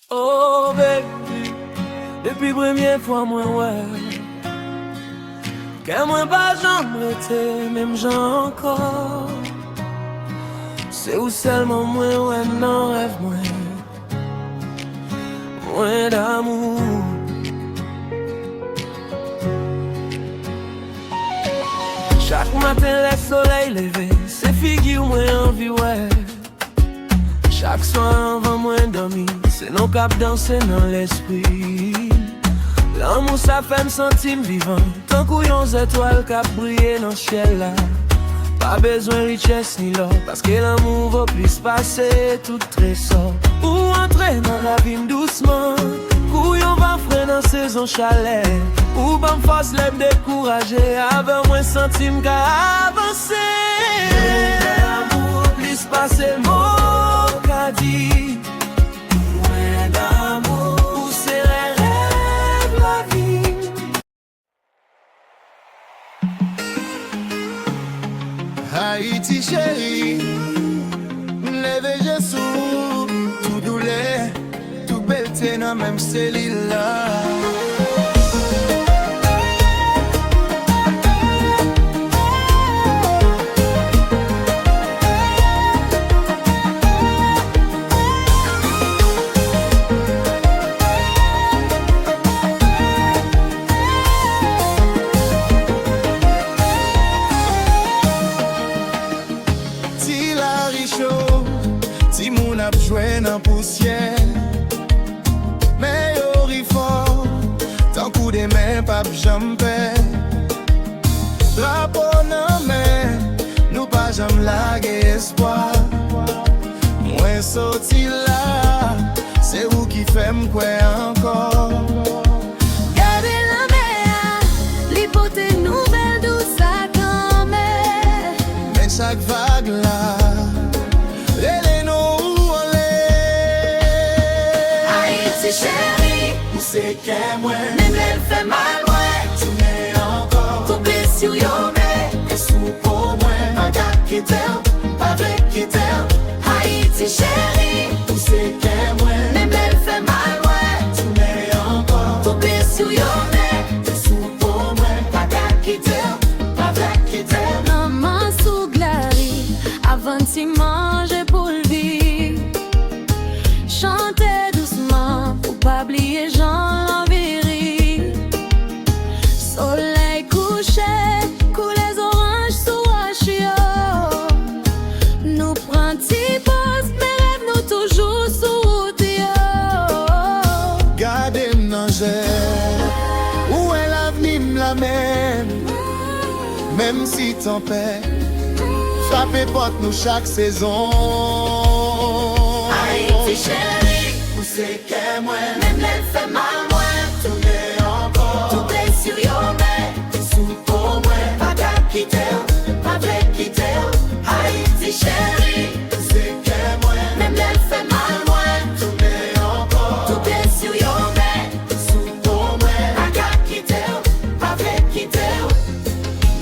Oh baby, depuis première fois moi ouais, que moi pas jamais été, même j'en encore. C'est où seulement moi ouais non rêve moins d'amour. Chaque matin le soleil levé, c'est figure moi envie ouais. Chaque soir avant moi dormir, c'est nos cap danser dans l'esprit. L'amour ça fait me sentir vivant, tant qu'on étoile cap briller dans le ciel là. Pas besoin de richesse ni l'or, parce que l'amour va plus passer tout trésor. Ou entrer dans la vie doucement, couillon va freiner dans saison chalet. Ou ban force l'aime décourager, avec moi sentime qu'à avancer. L'amour plus passer le mot qu'a dit. Moins d'amour, où c'est les rêves la vie. Haïti chérie, lève Jésus, tout doulé, tout bête dans même cellule là. Si moun ap jwen nan poussière, mais yo ri fort, tant coup de main pap jambe. Drapeau nan men, nous pas jam lage espoir. Mwen sorti là, c'est ou qui fait m'kwe encore. Gardez la mer, l'hypothèse nouvelle d'où ça tombe. Mais chaque vague là, chérie, où c'est qu'est moi, même elle fait mal, ouais. tu m'es encore, Tout blesse sur yo, mais et sous pour moi, un gars qui t'aime, pas vrai qui t'aime. Haïti chérie, où c'est qu'est moi, même elle fait mal, ouais. tu m'es encore, Tout blesse sur yo, mais et sous pour moi, un gars qui t'aime, pas vrai qui t'aime. Maman sous glari, avant d'y manger pour le vivre. Chantez doucement, pour pas oublier Jean l'enviri. Soleil couché, coule les oranges sous Wachio. Nous prenons petit pause, mais rêve nous toujours sous route. gardez m'nanger, où est l'avenir m'lamène, même si tempête, frappez porte nous chaque saison. Haïti chérie, où c'est qu'est moi, même elle fait mal, moi. tu m'es encore, Tout est sur yo, mais et sous pour moi, pas gars qui t'aime, pas vrai qui t'aime. Haïti chérie, où c'est qu'est moi, même elle fait mal, moi. tu m'es encore, Tout est sur yo, mais et sous pour moi. pas gars qui t'aime, pas vrai qui t'aime.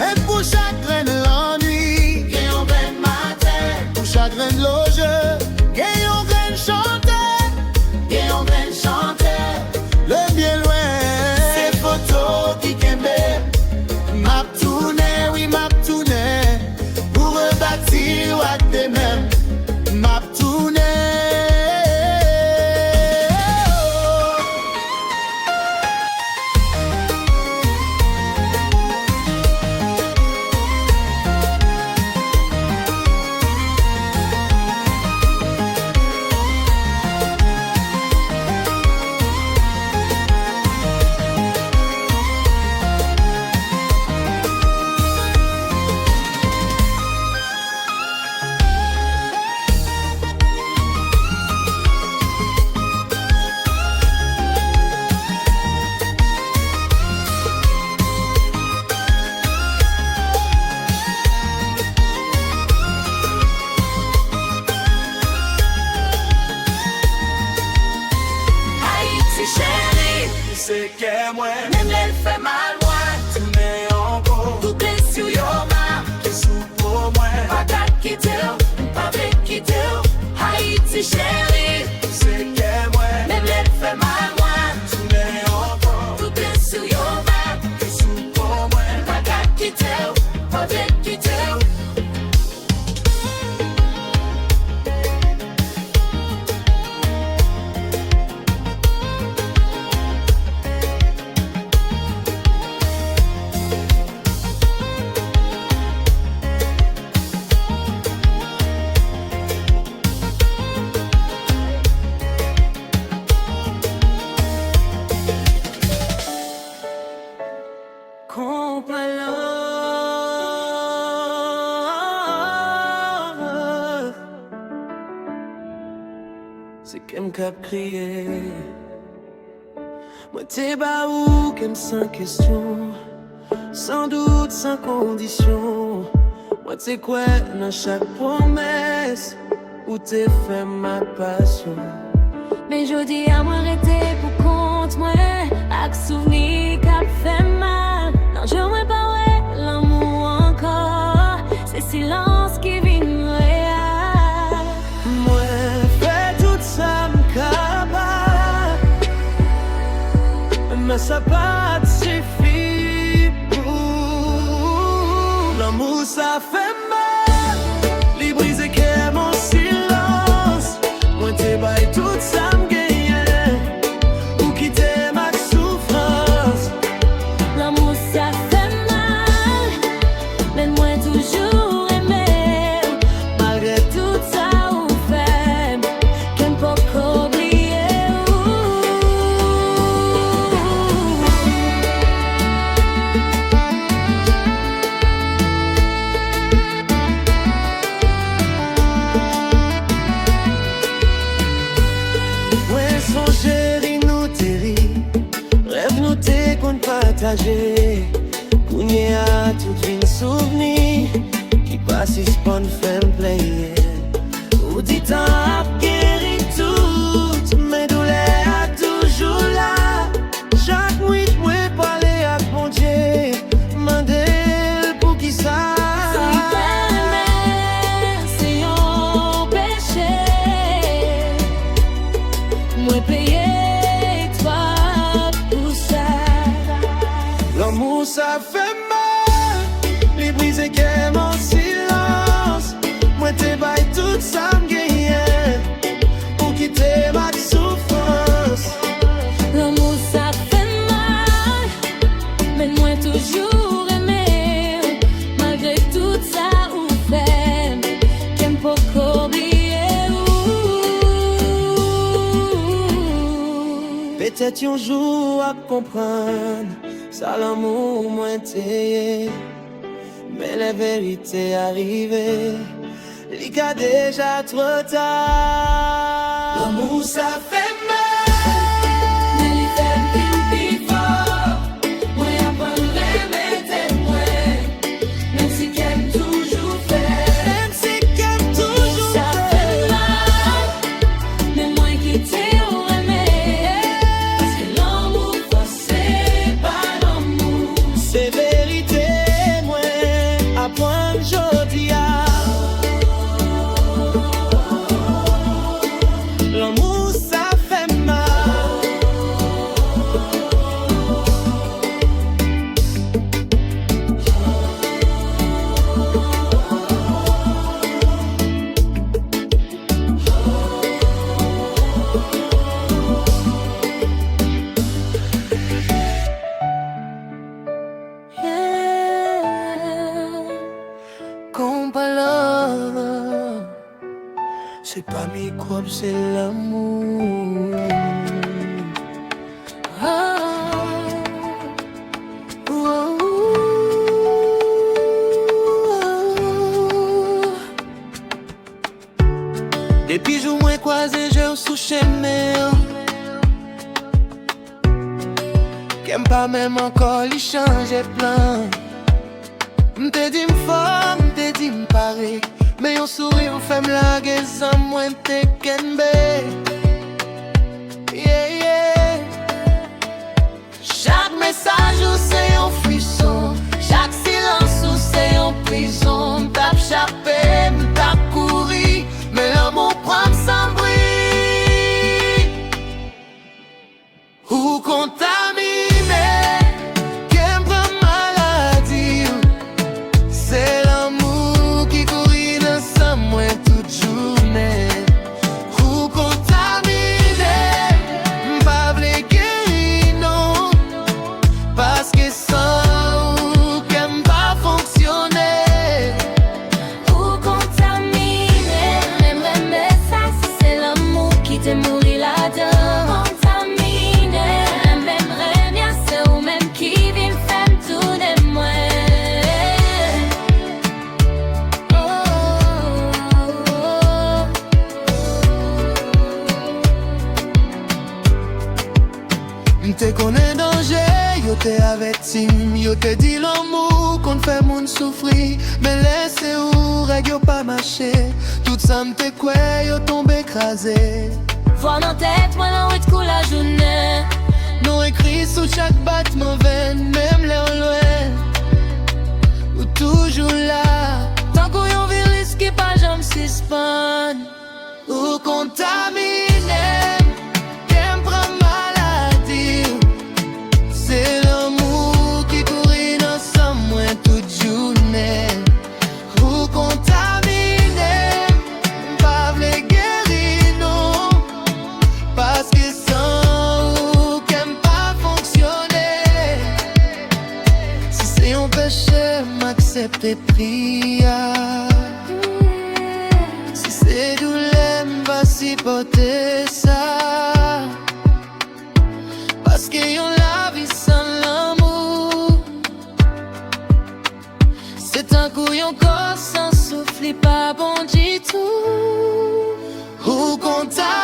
Et pour chagrin de l'ennui, Et on ben matin, pour chagrin de loge, et on vient chanter, et on ben chanter. le bien loin, C'est photo qui kembe, m'a tourné, oui m'a tourné, pour rebâtir à tes mêmes, m'a tourné. C'est qu'est moi, Même elle fait mal, moi. tu m'es encore, Tout est sur yo, ma. qui sous pour moi, Pas gars qui t'aime, pas vrai qui t'aime. Haïti chérie, c'est qu'est moi, même elle c'est qu'elle cap crier. Moi t'es bas où qu'elle sans question, sans doute, sans condition. Moi t'es quoi dans chaque promesse où t'es fait ma passion. Mais je dis à moi arrêter pour compte moi, avec souvenir qui fait mal. Non je vois pas ouais l'amour encore, c'est silence qui vient réel. Moi fais tout ça m'capable, mais ça pas suffit pour l'amour, ça fait mal. Les briser qu'est mon silence. Moi t'es bail tout ça m'gagne ou quitter ma souffrance. L'amour ça fait mal, mais moi toujours aimer. Malgré tout ça ou fait, qu'un peu oublier. Ouais, son chéri nous terri, rêve nous t'es qu'on partager. Kounye a tout vin souvenir qui passe spawn femme player. Ou dit tant a guéri tout, mais douleur a toujours là. Chaque nuit moi parler à mon Dieu, mandel pour qui ça. C'est un péché. Moi payer toi pour ça. L'amour ça fait mal, les briser qu'est mon silence. Moi t'es bail tout ça m'gagne pour quitter ma souffrance. L'amour ça fait mal, mais moi toujours aimer. Malgré tout ça ou fait, qu'un peu oublier. Peut-être un jour à comprendre, ça l'amour moins t'ayé. Mais la vérité arrivée, il y a déjà trop tard. L'amour ça fait mal, Mais il fait plus fort. Moi apprendrai mes témoins, même si qu'elle toujours fait. même si qu'elle toujours Ça fait mal, mais moi qui t'ai aimé. Parce que l'amour c'est pas l'amour. c'est vérité, moi, à point jodi a. L'amour ça fait mal. Compala, c'est pas microbe, c'est l'amour. Depuis jour moins croisé, j'ai sous chemin. Qu'aime pas même encore, il change plan. M'te dit m'fort, m'te dit m'paré, mais yon sourire fait m'laguer sans moins te kenbe. Yeah, yeah. Chaque message ou c'est un frisson, chaque silence ou c'est en prison. M'tap chapé, m'tap couri, mais l'amour prend sans bruit. Ou contaminé, qu'aime pas maladie. C'est l'amour qui courit dans sa moi toute journée. Ou contaminé, m'pas vle guérir non, parce que sans ou qu'aime pas fonctionner. Ou contaminé, même ça c'est l'amour qui t'est mouru là-dedans. Contaminé, même bien c'est ou même qui vient faire tout de moi. M'te connais danger, yo te averti, yo te dit l'amour qu'on fait moun souffrir. Mais laissez où, règle yo pas marché. Tout ça m'te quoi, yo tombe écrasé. Voir dans tête, moi la route coule la journée. Nous écrit sous chaque battement veine, même l'air loin. Ou toujours là, tant qu'on y envie risquer pas jamais suspend. Ou contaminé, qu'elle prend maladie. C'est l'amour qui courit dans sa main toute journée. Ou contaminé, pas vle guérir non. Parce que sans ou qu'elle pas fonctionner. Si c'est un péché, m'accepter prière. Si c'est douleur, m'va supporter ça. Parce que yon la vie sans l'amour. C'est un coup yon corps sans souffle, pas bon du tout. Ou contact.